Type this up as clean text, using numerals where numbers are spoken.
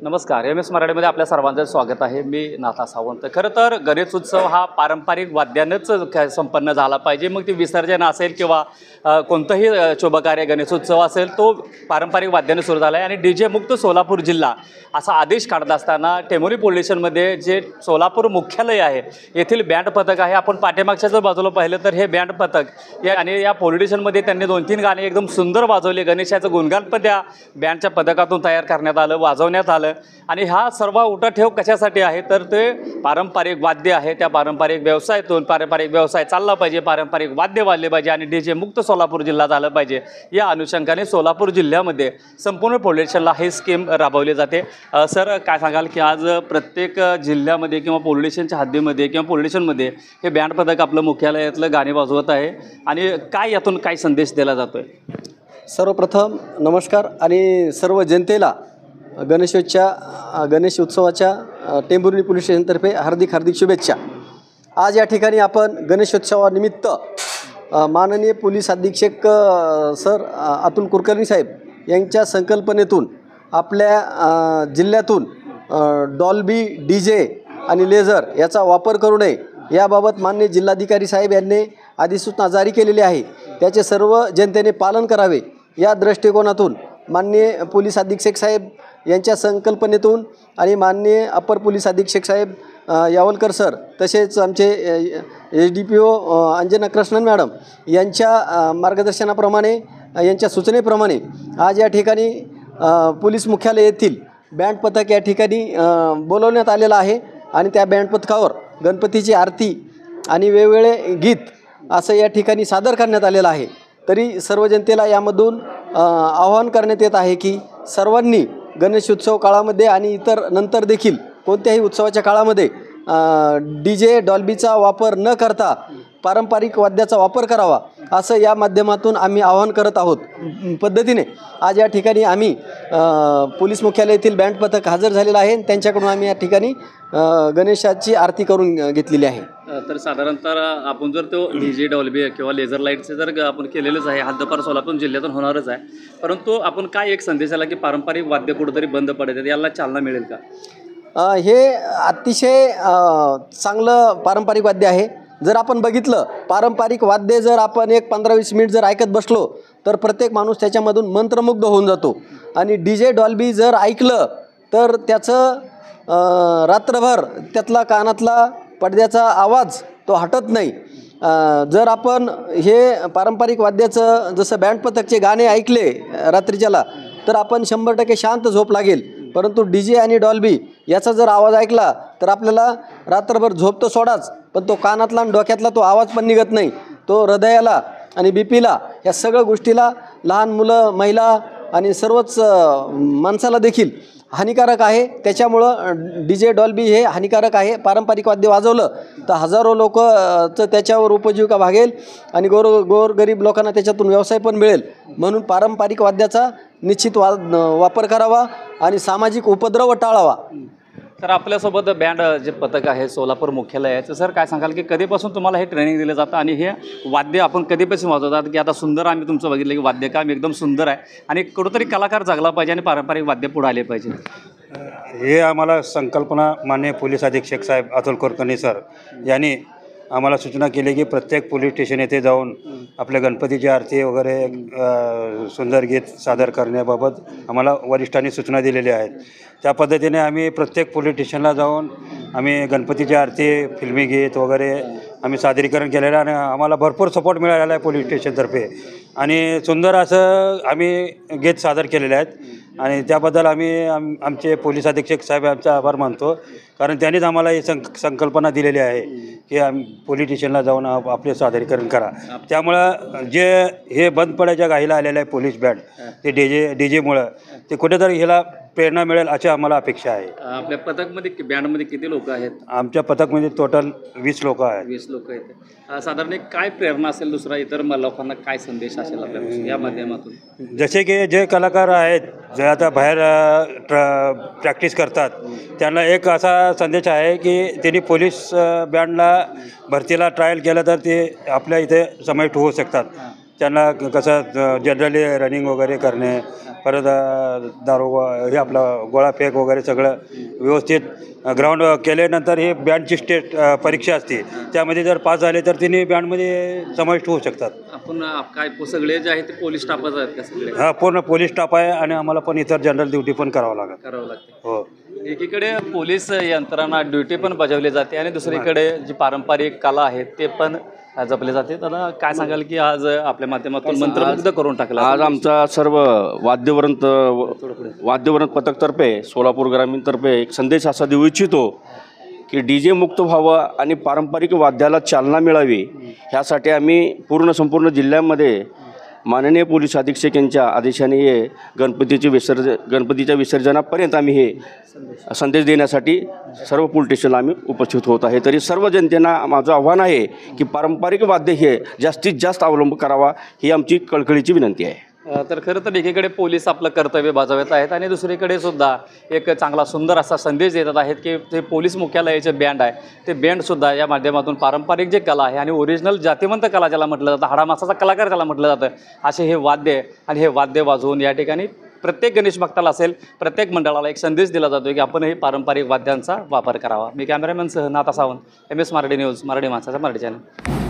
नमस्कार. M S मराठीमध्ये आपल्या सर्वांचं स्वागत आहे. मी नाथा सावंत. खरं तर गणेश उत्सव हा पारंपरिक वाद्यानंच संपन्न झाला पाहिजे. मग ते विसर्जन असेल किंवा कोणतंही शुभकार्य गणेशोत्सव असेल तो पारंपरिक वाद्याने सुरू झाला आहे. आणि डी जे मुक्त सोलापूर जिल्हा असा आदेश काढत असताना टेंभुर्णी पोलीस स्टेशनमध्ये जे सोलापूर मुख्यालय आहे येथील बँड पथक आहे. आपण पाठीमागच्या जर बाजूला पाहिलं तर हे बँड पथक आणि या पोलीस स्टेशनमध्ये त्यांनी 2-3 गाणे एकदम सुंदर वाजवले. गणेशाचं गुणगान पण त्या बँडच्या पथकातून तयार करण्यात आलं, वाजवण्यात आलं. आणि हा सर्व उठाठेव कशासाठी आहे तर ते पारंपरिक वाद्य आहे. त्या पारंपरिक व्यवसायातून पारंपरिक व्यवसाय चालला पाहिजे, पारंपरिक वाद्य वाजले पाहिजे आणि डी जे मुक्त सोलापूर जिल्हा झालं पाहिजे. या अनुषंगाने सोलापूर जिल्ह्यामध्ये संपूर्ण पोलीस स्टेशनला ही स्कीम राबवली जाते. सर काय सांगाल की आज प्रत्येक जिल्ह्यामध्ये किंवा पोलीस स्टेशनच्या हद्दीमध्ये किंवा पोलीस स्टेशनमध्ये हे बँड पथक आपलं मुख्यालयातलं गाणे वाजवत आहे आणि काय यातून काय संदेश दिला जातो आहे? सर्वप्रथम नमस्कार आणि सर्व जनतेला गणेश उत्सवाच्या टेंभुर्णी पोलीस स्टेशनतर्फे हार्दिक शुभेच्छा. आज या ठिकाणी आपण गणेशोत्सवानिमित्त माननीय पोलीस अधीक्षक सर अतुल कुलकर्णी साहेब यांच्या संकल्पनेतून आपल्या जिल्ह्यातून डॉल्बी डी जे आणि लेझर याचा वापर करू नये याबाबत माननीय जिल्हाधिकारी साहेब यांनी अधिसूचना जारी केलेली आहे. त्याचे सर्व जनतेने पालन करावे या दृष्टिकोनातून माननीय पोलीस अधीक्षक साहेब यांच्या संकल्पनेतून आणि माननीय अपर पोलीस अधीक्षक साहेब यावलकर सर तसेच आमचे SDPO अंजना कृष्णन मॅडम यांच्या मार्गदर्शनाप्रमाणे यांच्या सूचनेप्रमाणे आज या ठिकाणी पोलीस मुख्यालय येथील बँड पथक या ठिकाणी बोलवण्यात आलेला आहे. आणि त्या बँड पथकावर गणपतीची आरती आणि वेगवेगळे गीत असं या ठिकाणी सादर करण्यात आलेलं आहे. तरी सर्व जनतेला यामधून आवाहन करण्यात येत आहे की सर्वांनी गणेशोत्सव काळामध्ये आणि इतर नंतर देखील कोणत्याही उत्सवाच्या काळामध्ये DJ डॉल्बीचा वापर न करता पारंपरिक वाद्याचा वापर करावा असं या माध्यमातून आम्ही आवाहन करत आहोत. पद्धतीने आज या ठिकाणी आम्ही पोलीस मुख्यालयातील बँड पथक हजर झालेलं आहे. त्यांच्याकडून आम्ही या ठिकाणी गणेशाची आरती करून घेतलेली आहे. तर साधारणतः आपण जर तो DJ डॉल्बी किंवा लेझर लाईटचे जर आपण केलेलंच आहे, हद्दपार सोलापूर जिल्ह्यातून होणारच आहे. परंतु आपण काय एक संदेश आला की पारंपरिक वाद्य कुठेतरी बंद पडत याला चालना मिळेल का? हे अतिशय चांगलं पारंपरिक वाद्य आहे. जर आपण बघितलं पारंपरिक वाद्य जर आपण 15-20 मिनिट जर ऐकत बसलो तर प्रत्येक माणूस त्याच्यामधून मंत्रमुग्ध होऊन जातो. आणि DJ डॉल्बी जर ऐकलं तर त्याचं रात्रभर त्यातला कानातला पडद्याचा आवाज तो हटत नाही. जर आपण हे पारंपरिक वाद्याचं जसं बँड पथकचे गाणे ऐकले रात्रीच्याला तर आपण 100% शांत झोप लागेल. परंतु DJ आणि डॉल्बी याचा जर आवाज ऐकला तर आपल्याला रात्रभर झोप तर सोडाच, पण तो कानातला आणि डोक्यातला तो आवाज पण निघत नाही. तो हृदयाला आणि BPला या सगळ्या गोष्टीला लहान मुलं, महिला आणि सर्वच माणसाला देखील हानिकारक आहे. त्याच्यामुळं DJ डॉल्बी हे हानिकारक आहे. पारंपरिक वाद्य वाजवलं तर हजारो लोकचं त्याच्यावर उपजीविका भागेल आणि गोरगरीब लोकांना त्याच्यातून व्यवसाय पण मिळेल. म्हणून पारंपरिक वाद्याचा निश्चित वापर करावा आणि सामाजिक उपद्रव टाळावा. तर आपल्यासोबत बँड जे पथक आहे सोलापूर मुख्यालयाचं, सर काय सांगाल की कधीपासून तुम्हाला हे ट्रेनिंग दिलं जातं आणि हे वाद्य आपण कधीपासून वाजवतात की आता सुंदर आम्ही तुमचं बघितलं की वाद्यकाम एकदम सुंदर आहे आणि कुठंतरी कलाकार जगला पाहिजे आणि पारंपरिक वाद्य पुढे आले पाहिजे? हे आम्हाला संकल्पना माननीय पोलीस अधीक्षक साहेब अतुल कुलकर्णी सर यांनी आम्हाला सूचना केली की प्रत्येक पोलीस स्टेशन येथे जाऊन आपल्या गणपतीची आरती वगैरे सुंदर गीत सादर करण्याबाबत आम्हाला वरिष्ठांनी सूचना दिलेल्या आहेत. त्या पद्धतीने आम्ही प्रत्येक पोलीस स्टेशनला जाऊन आम्ही गणपतीची आरती, फिल्मी गीत वगैरे आम्ही सादरीकरण केलेलं आणि आम्हाला भरपूर सपोर्ट मिळालेला आहे पोलीस स्टेशनतर्फे आणि सुंदर असं आम्ही गीत सादर केलेले आहेत आणि त्याबद्दल आम्ही आमचे पोलीस अधीक्षक साहेब आमचा आभार मानतो. कारण त्यांनीच आम्हाला ही संकल्पना दिलेली आहे की आम्ही पोलीस स्टेशनला जाऊन आपले सादरीकरण करा. त्यामुळं जे हे बंद पडायच्या घाईला आलेलं आहे पोलीस बँड ते डीजेमुळं ते कुठेतरी ह्याला प्रेरणा मिळेल अशी आम्हाला अपेक्षा आहे. आपल्या पथकमध्ये बँडमध्ये किती लोक आहेत? आमच्या पथकमध्ये टोटल 20 लोक आहेत. 20 लोक आहेत. साधारण एक काय प्रेरणा असेल, दुसरा इतर लोकांना काय संदेश असेल आपल्या या माध्यमातून? जसे की जे कलाकार आहेत जे आता बाहेर प्रॅक्टिस करतात त्यांना एक असा संदेश आहे की त्यांनी पोलीस बँडला भरतीला ट्रायल केलं तर ते आपल्या इथे समाविष्ट होऊ शकतात. त्यांना कसं जनरली रनिंग वगैरे करणे, परत दारू हे आपलं गोळा फेक वगैरे सगळं व्यवस्थित ग्राउंड केल्यानंतर हे बँडची स्टेट परीक्षा असते, त्यामध्ये जर पास झाले तर तिने बँडमध्ये समाविष्ट होऊ शकतात. आपण काय सगळे जे आहेत ते पोलीस स्टाफच आहेत का सगळे? हा, पूर्ण पोलीस स्टाफ आहे आणि आम्हाला पण इतर जनरल ड्युटी पण करावं लागते. हो. एकीकडे पोलीस यंत्रणा ड्युटी पण बजावली जाते आणि दुसरीकडे जी पारंपरिक कला आहेत ते पण जपले जाते. तर काय सांगाल की आज आपल्या माध्यमातून मंत्रमुग्ध करून टाकला? आज आमचा सर्व वाद्यवृंद पथकतर्फे सोलापूर ग्रामीणतर्फे एक संदेश असा देऊ इच्छितो की DJ मुक्त व्हावं आणि पारंपरिक वाद्याला चालना मिळावी, ह्यासाठी आम्ही संपूर्ण जिल्ह्यामध्ये माननीय पोलीस अधीक्षक यांच्या आदेशाने हे गणपतीच्या विसर्जनापर्यंत आम्ही हे संदेश देण्यासाठी सर्व पोलीस स्टेशनला आम्ही उपस्थित होत आहे. तरी सर्व जनतेला माझं आव्हान आहे की पारंपरिक वाद्य हे जास्तीत जास्त अवलंब करावा, ही आमची कळकळीची विनंती आहे. तर खरं तर एकीकडे पोलीस आपलं कर्तव्य बजावत आहेत आणि दुसरीकडे सुद्धा एक चांगला सुंदर असा संदेश देत आहेत की ते पोलीस मुख्यालयाचे बँड आहे ते बँडसुद्धा या माध्यमातून पारंपरिक जे कला आहे आणि ओरिजिनल जातिवंत कला ज्याला म्हटलं जातं, हाडामासाचा कलाकार ज्याला म्हटलं जातं, असे हे वाद्य आणि हे वाद्य वाजवून या ठिकाणी प्रत्येक गणेश भक्ताला असेल प्रत्येक मंडळाला एक संदेश दिला जातो की आपणही पारंपरिक वाद्यांचा वापर करावा. मी कॅमेरामॅन सह नाथा सावंत, MS मराठी न्यूज, मराठी माणसाचा मराठी चॅनल.